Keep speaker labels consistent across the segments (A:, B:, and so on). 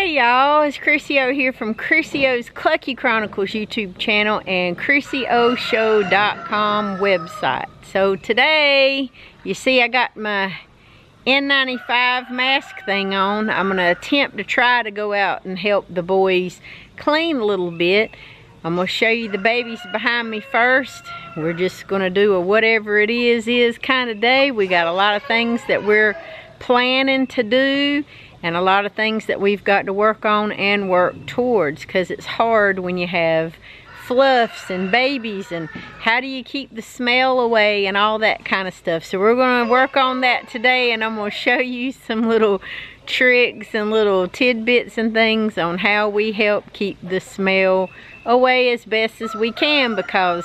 A: Hey y'all, it's Chrissy O here from Chrissy O's Clucky Chronicles YouTube channel and ChrissyOShow.com website. So today, you see I got my N95 mask thing on. I'm going to attempt to try to go out and help the boys clean a little bit. I'm going to show you the babies behind me first. We're just going to do a whatever it is kind of day. We got a lot of things that we're planning to do and a lot of things that we've got to work on and work towards, because it's hard when you have fluffs and babies, and how do you keep the smell away and all that kind of stuff. So we're going to work on that today, and I'm going to show you some little tricks and little tidbits and things on how we help keep the smell away as best as we can, because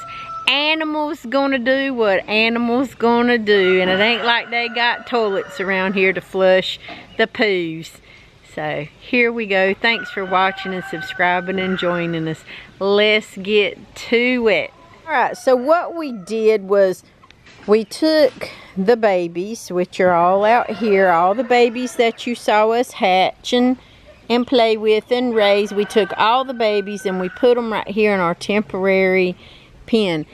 A: animals gonna do what animals gonna do, and it ain't like they got toilets around here to flush the poos. So here we go. Thanks for watching and subscribing and joining us. Let's get to it. Alright, so what we did was we took the babies, which are all out here, all the babies that you saw us hatch and play with and raise. We took all the babies and we put them right here in our temporary pen.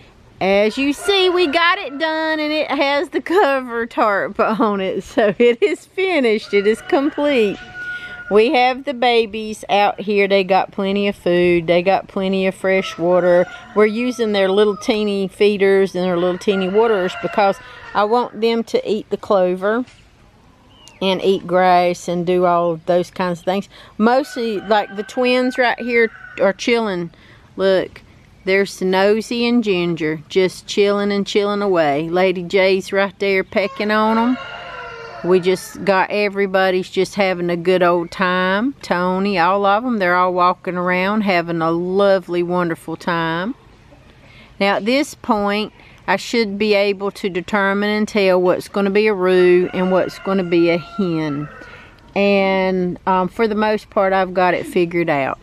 A: As you see, we got it done, and it has the cover tarp on it, so it is finished. It is complete. We have the babies out here. They got plenty of food. They got plenty of fresh water. We're using their little teeny feeders and their little teeny waterers because I want them to eat the clover and eat grass and do all of those kinds of things. Mostly, like the twins right here are chilling. Look, there's Nosy and Ginger just chilling and chilling away. Lady J's right there pecking on them. We just got everybody's just having a good old time. Tony, all of them, they're all walking around having a lovely, wonderful time. Now at this point, I should be able to determine and tell what's going to be a roux and what's going to be a hen. And for the most part, I've got it figured out.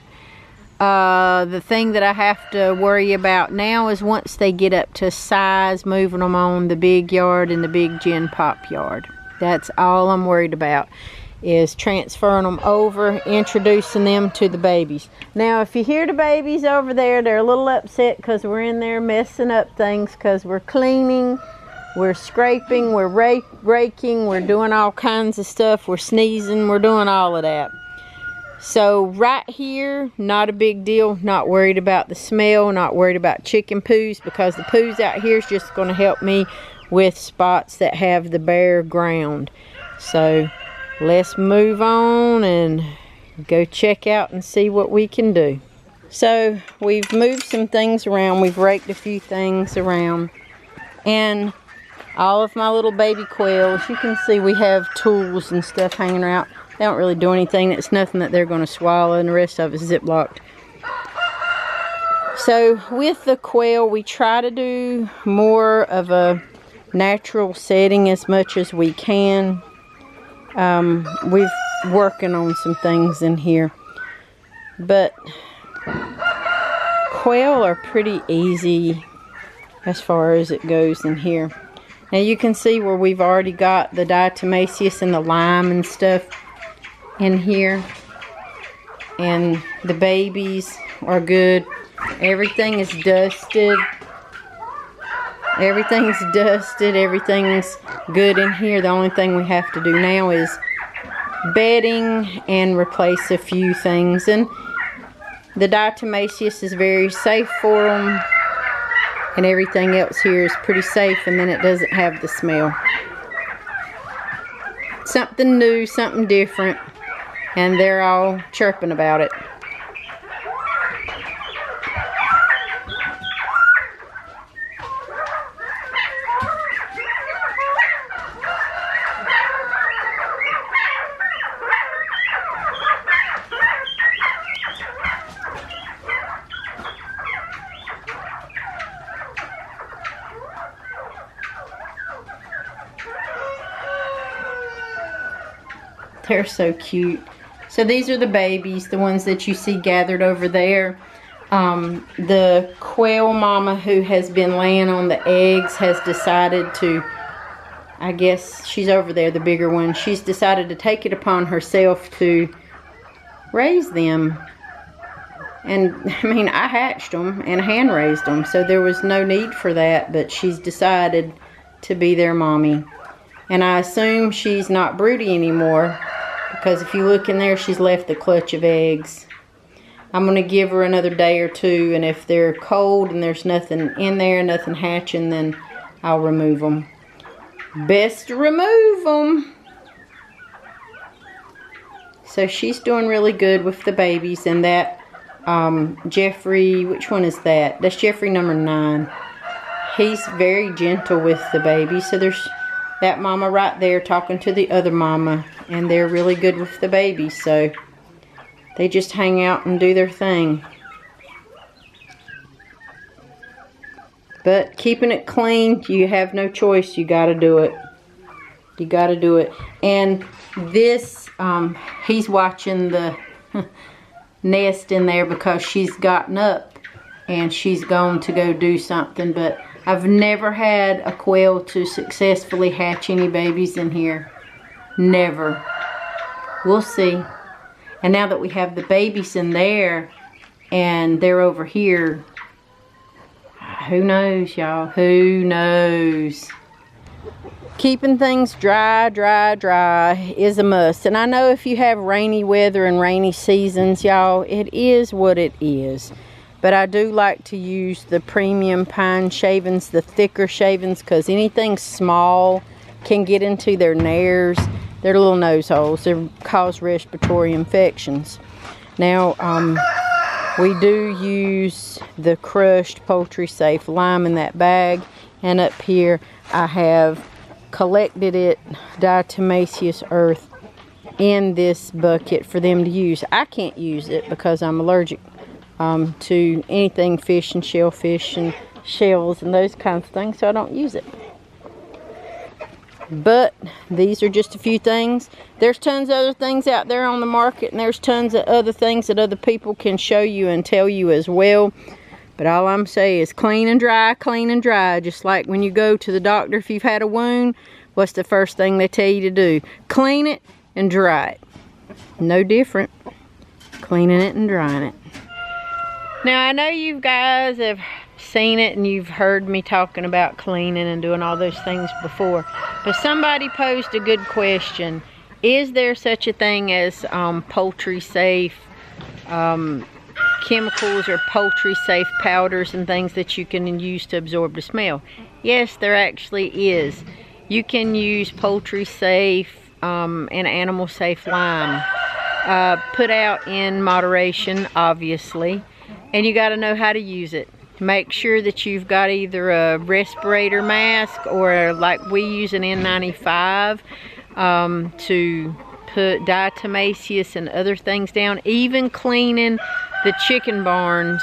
A: The thing that I have to worry about now is once they get up to size, moving them on the big yard and the big gen pop yard. That's all I'm worried about, is transferring them over, introducing them to the babies. Now, if you hear the babies over there, they're a little upset because we're in there messing up things, because we're cleaning, we're scraping, we're raking, we're doing all kinds of stuff, we're sneezing, we're doing all of that. So right here, not a big deal, not worried about the smell, not worried about chicken poos, because the poos out here is just going to help me with spots that have the bare ground. So let's move on and go check out and see what we can do. So we've moved some things around, we've raked a few things around, and all of my little baby quails, you can see we have tools and stuff hanging around. They don't really do anything. It's nothing that they're going to swallow, and the rest of it's ziplocked. So with the quail, we try to do more of a natural setting as much as we can. We're working on some things in here, but quail are pretty easy as far as it goes in here. Now you can see where we've already got the diatomaceous and the lime and stuff in here, and the babies are good. Everything is dusted. Everything's dusted. Everything's good in here. The only thing we have to do now is bedding and replace a few things, and the diatomaceous is very safe for them, and everything else here is pretty safe, and then it doesn't have the smell. Something new, something different, and they're all chirping about it. They're so cute. So these are the babies, the ones that you see gathered over there. The quail mama who has been laying on the eggs has decided to, I guess she's over there, the bigger one. She's decided to take it upon herself to raise them. And I mean, I hatched them and hand raised them, so there was no need for that, but she's decided to be their mommy. And I assume she's not broody anymore, because if you look in there, she's left a clutch of eggs. I'm going to give her another day or two, and if they're cold and there's nothing in there, nothing hatching, then I'll remove them. Best to remove them. So she's doing really good with the babies, and that Jeffrey, which one is that? That's Jeffrey number 9. He's very gentle with the baby. So there's that mama right there talking to the other mama, and they're really good with the baby. So they just hang out and do their thing. But keeping it clean, you have no choice. You got to do it. You got to do it. And this, he's watching the nest in there because she's gotten up and she's going to go do something. But I've never had a quail to successfully hatch any babies in here. Never. We'll see. And now that we have the babies in there and they're over here, who knows, y'all? Who knows? Keeping things dry is a must. And I know if you have rainy weather and rainy seasons, y'all, it is what it is. But I do like to use the premium pine shavings, the thicker shavings, because anything small can get into their nares, their little nose holes. They cause respiratory infections. Now, we do use the crushed poultry safe lime in that bag. And up here, I have collected it, diatomaceous earth, in this bucket for them to use. I can't use it because I'm allergic to anything fish and shellfish and shells and those kinds of things, so I don't use it. But these are just a few things. There's tons of other things out there on the market, and there's tons of other things that other people can show you and tell you as well. But all I'm saying is clean and dry, just like when you go to the doctor if you've had a wound. What's the first thing they tell you to do? Clean it and dry it. No different. Cleaning it and drying it. Now I know you guys have seen it and you've heard me talking about cleaning and doing all those things before. But somebody posed a good question. Is there such a thing as poultry safe chemicals or poultry safe powders and things that you can use to absorb the smell? Yes, there actually is. You can use poultry safe and animal safe lime, put out in moderation, obviously, and you got to know how to use it. Make sure that you've got either a respirator mask or, like we use, an N95 to put diatomaceous and other things down. Even cleaning the chicken barns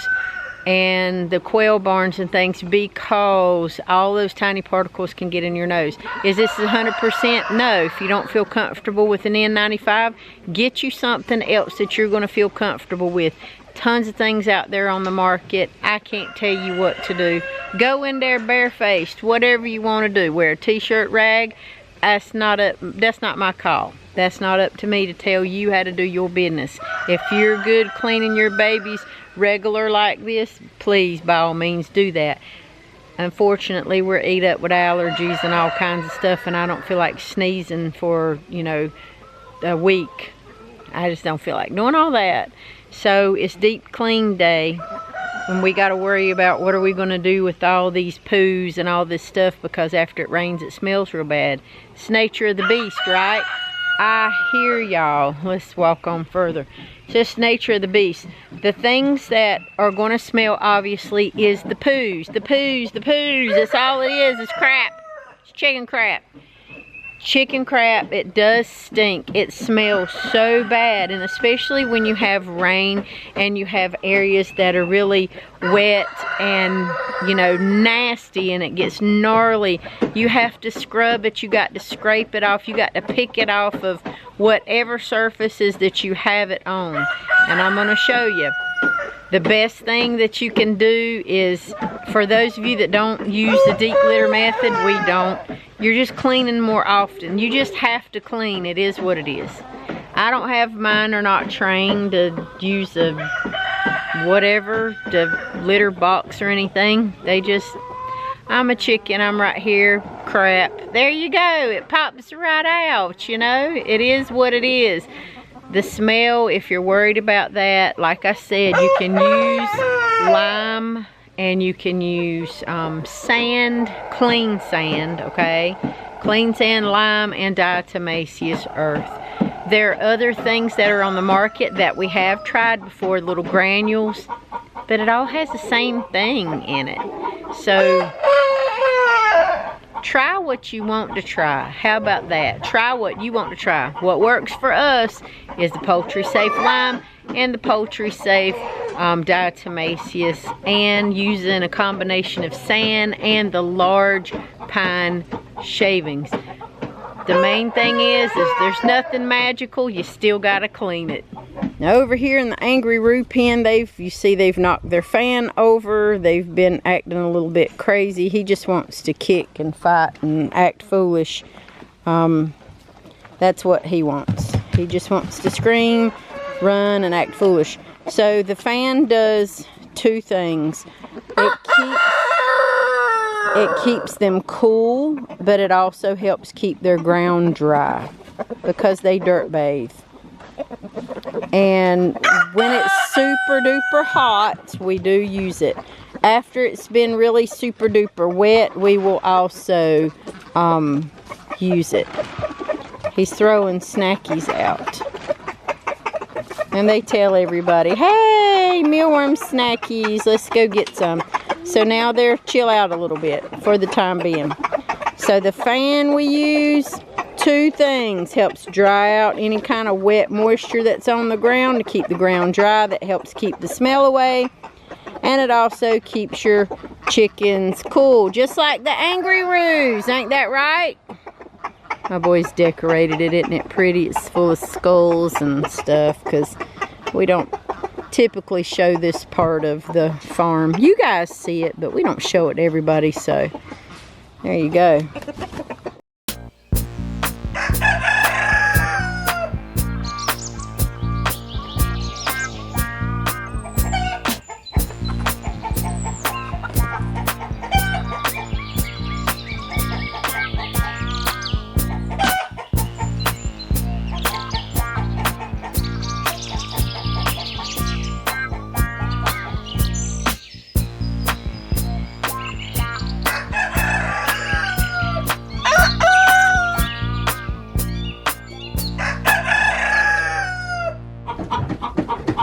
A: and the quail barns and things, because all those tiny particles can get in your nose. Is this 100%? No. If you don't feel comfortable with an N95, get you something else that you're going to feel comfortable with. Tons of things out there on the market. I can't tell you what to do. Go in there barefaced, whatever you want to do. Wear a t-shirt, rag. That's not my call. That's not up to me to tell you how to do your business. If you're good cleaning your babies regular like this, please, by all means, do that. Unfortunately, we're eat up with allergies and all kinds of stuff, and I don't feel like sneezing for, you know, a week. I just don't feel like doing all that. So it's deep clean day, and we got to worry about what are we going to do with all these poos and all this stuff, because after it rains it smells real bad. It's nature of the beast, right? I hear y'all. Let's walk on further. It's just nature of the beast. The things that are going to smell, obviously, is the poos. The poos, the poos. That's all it is. It's crap. It's chicken crap. Chicken crap, it does stink. It smells so bad, and especially when you have rain and you have areas that are really wet and, you know, nasty, and it gets gnarly. You have to scrub it. You got to scrape it off. You got to pick it off of whatever surfaces that you have it on. And I'm going to show you. The best thing that you can do is, for those of you that don't use the deep litter method, we don't, you're just cleaning more often. You just have to clean. It is what it is. I don't have mine are not trained to use a whatever, the litter box or anything. They just, I'm a chicken, I'm right here, crap. There you go, it pops right out, you know. It is what it is. The smell, if you're worried about that, like I said, you can use lime and you can use sand, clean sand, okay? Clean sand, lime, and diatomaceous earth. There are other things that are on the market that we have tried before, little granules, but it all has the same thing in it. So try what you want to try. How about that? Try what you want to try. What works for us is the Poultry Safe Lime and the Poultry Safe diatomaceous, and using a combination of sand and the large pine shavings. The main thing is there's nothing magical. You still gotta clean it. Now over here in the Angry Roo pen, you see they've knocked their fan over. They've been acting a little bit crazy. He just wants to kick and fight and act foolish. That's what he wants. He just wants to scream, run, and act foolish. So the fan does two things. It keeps them cool, but it also helps keep their ground dry because they dirt bathe. And when it's super duper hot, we do use it. After it's been really super duper wet, we will also use it. He's throwing snackies out. And they tell everybody, hey, mealworm snackies, let's go get some. So now they're chill out a little bit for the time being. So the fan we use, two things, helps dry out any kind of wet moisture that's on the ground to keep the ground dry. That helps keep the smell away. And it also keeps your chickens cool, just like the Angry Roos, ain't that right? My boys decorated it, isn't it pretty? It's full of skulls and stuff, because we don't typically show this part of the farm. You guys see it, but we don't show it to everybody, so there you go.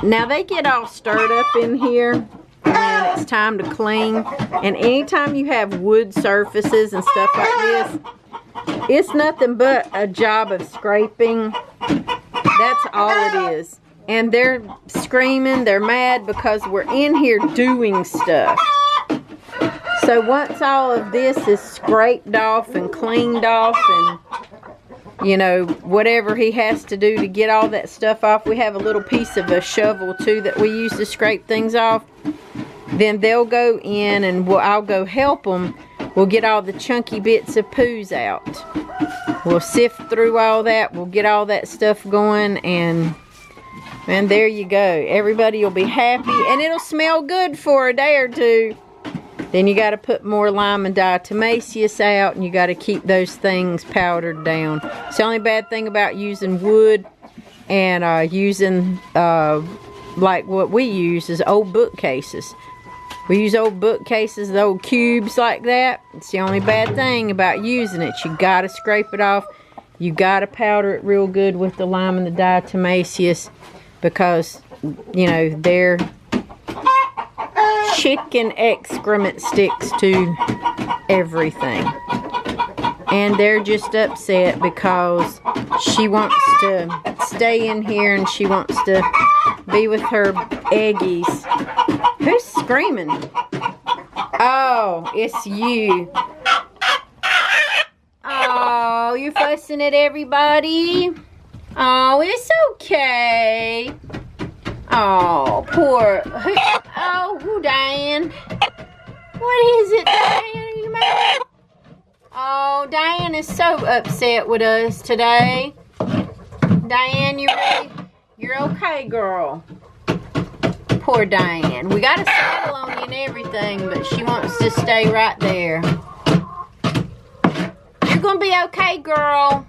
A: Now they get all stirred up in here and it's time to clean. And anytime you have wood surfaces and stuff like this, it's nothing but a job of scraping. That's all it is. And they're screaming, they're mad because we're in here doing stuff. So once all of this is scraped off and cleaned off, and you know, whatever he has to do to get all that stuff off. We have a little piece of a shovel too that we use to scrape things off. Then they'll go in and I'll go help them. We'll get all the chunky bits of poos out. We'll sift through all that. We'll get all that stuff going, and there you go. Everybody will be happy, and it'll smell good for a day or two. Then you got to put more lime and diatomaceous out, and you got to keep those things powdered down. It's the only bad thing about using wood and using, like what we use is old bookcases. We use old bookcases, the old cubes like that. It's the only bad thing about using it. You got to scrape it off. You got to powder it real good with the lime and the diatomaceous, because, you know, they're chicken excrement sticks to everything. And they're just upset because she wants to stay in here and she wants to be with her eggies. Who's screaming? Oh, it's you. Oh, you're fussing at everybody? Oh, it's okay. Oh, poor. Oh, Diane. What is it, Diane? Are you mad? Oh, Diane is so upset with us today. Diane, you ready? You're okay, girl. Poor Diane. We got a saddle on you and everything, but she wants to stay right there. You're gonna be okay, girl.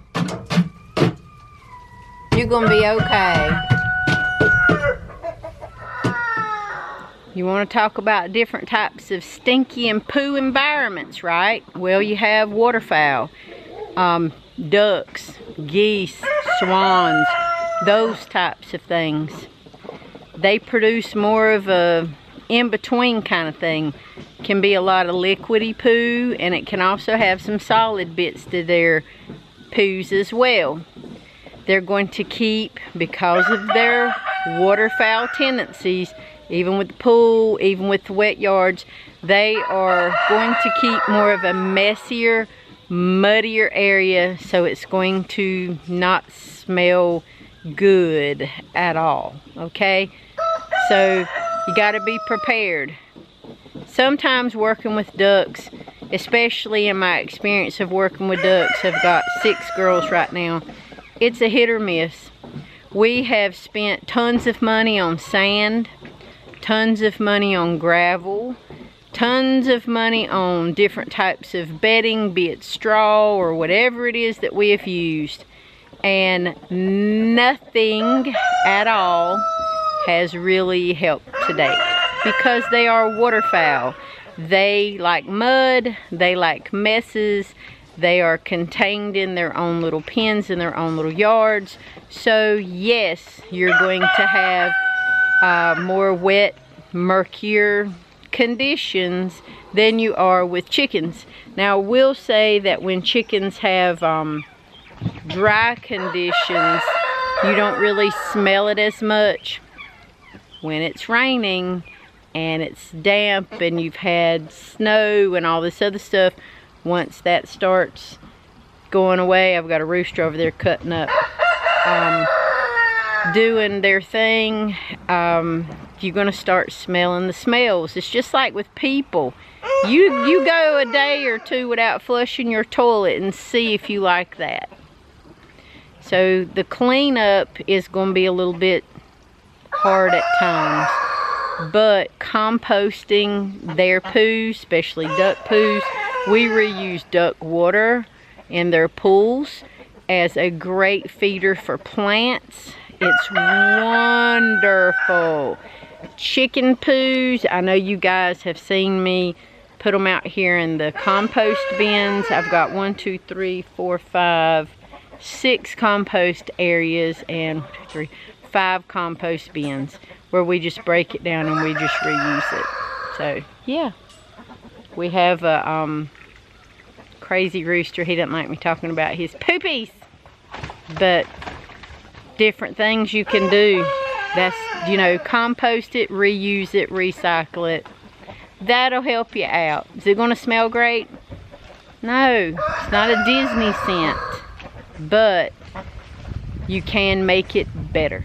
A: You're gonna be okay. You want to talk about different types of stinky and poo environments, right? Well, you have waterfowl, ducks, geese, swans, those types of things. They produce more of a in-between kind of thing. Can be a lot of liquidy poo, and it can also have some solid bits to their poos as well. They're going to keep, because of their waterfowl tendencies, even with the pool, even with the wet yards, they are going to keep more of a messier, muddier area, so it's going to not smell good at all, okay? So you got to be prepared. Sometimes working with ducks, especially in my experience of working with ducks, I've got 6 girls right now, it's a hit or miss. We have spent tons of money on sand, tons of money on gravel, tons of money on different types of bedding, be it straw or whatever it is that we have used, and nothing at all has really helped to date, because they are waterfowl. They like mud, they like messes, they are contained in their own little pens, in their own little yards. So yes, you're going to have more wet, murkier conditions than you are with chickens. Now I will say that when chickens have dry conditions, you don't really smell it as much. When it's raining and it's damp and you've had snow and all this other stuff, once that starts going away, I've got a rooster over there cutting up, doing their thing, you're gonna start smelling the smells. It's just like with people. You go a day or two without flushing your toilet and see if you like that. So the cleanup is gonna be a little bit hard at times, but composting their poo, especially duck poos, we reuse duck water in their pools as a great feeder for plants. It's wonderful. Chicken poos, I know you guys have seen me put them out here in the compost bins. I've got 1, 2, 3, 4, 5, 6 compost areas and 1, 2, 3, 5 compost bins where we just break it down and we just reuse it. So yeah, we have a crazy rooster. He doesn't like me talking about his poopies, but different things you can do. That's, you know, compost it, reuse it, recycle it. That'll help you out. Is it going to smell great? No, it's not a Disney scent, but you can make it better.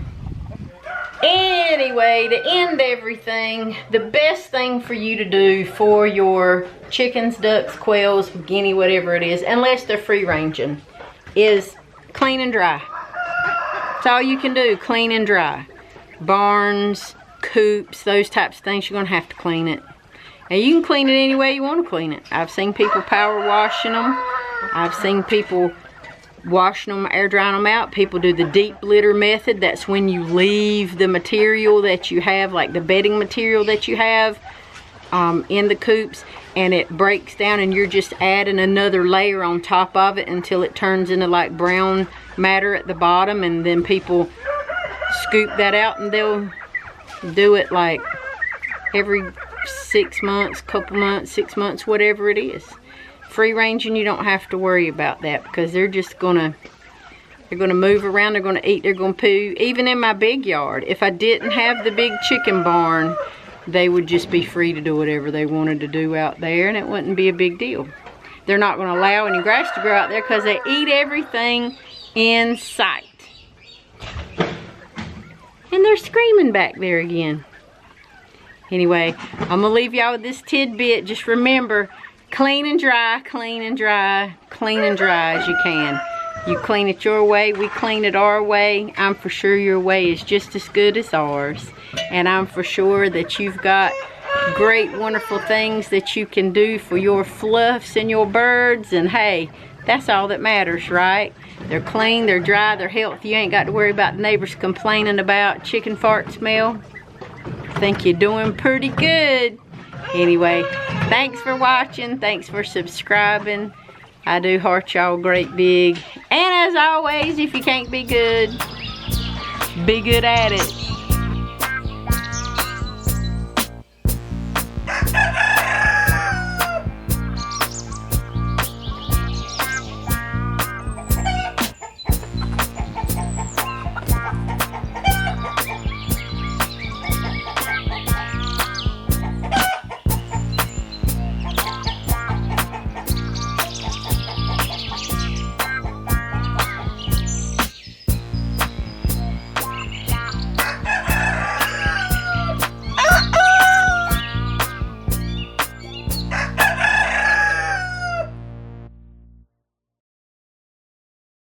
A: Anyway, to end everything, the best thing for you to do for your chickens, ducks, quails, guinea, whatever it is, unless they're free ranging, is clean and dry. That's all you can do, clean and dry. Barns, coops, those types of things, you're gonna have to clean it. And you can clean it any way you want to clean it. I've seen people power washing them. I've seen people washing them, air drying them out. People do the deep litter method. That's when you leave the material that you have, like the bedding material that you have in the coops, and it breaks down and you're just adding another layer on top of it until it turns into like brown matter at the bottom, and then people scoop that out and they'll do it like every 6 months, couple months, 6 months, whatever it is. Free ranging, you don't have to worry about that, because they're just gonna move around, they're gonna eat, they're gonna poo. Even in my big yard, if I didn't have the big chicken barn, they would just be free to do whatever they wanted to do out there, and it wouldn't be a big deal. They're not gonna allow any grass to grow out there because they eat everything in sight. And they're screaming back there again. Anyway, I'm gonna leave y'all with this tidbit. Just remember, clean and dry, clean and dry, clean and dry as you can. You clean it your way, we clean it our way. I'm for sure your way is just as good as ours. And I'm for sure that you've got great, wonderful things that you can do for your fluffs and your birds. And hey, that's all that matters, right? They're clean, they're dry, they're healthy. You ain't got to worry about the neighbors complaining about chicken fart smell. I think you're doing pretty good. Anyway, thanks for watching. Thanks for subscribing. I do heart y'all great big. And as always, if you can't be good at it.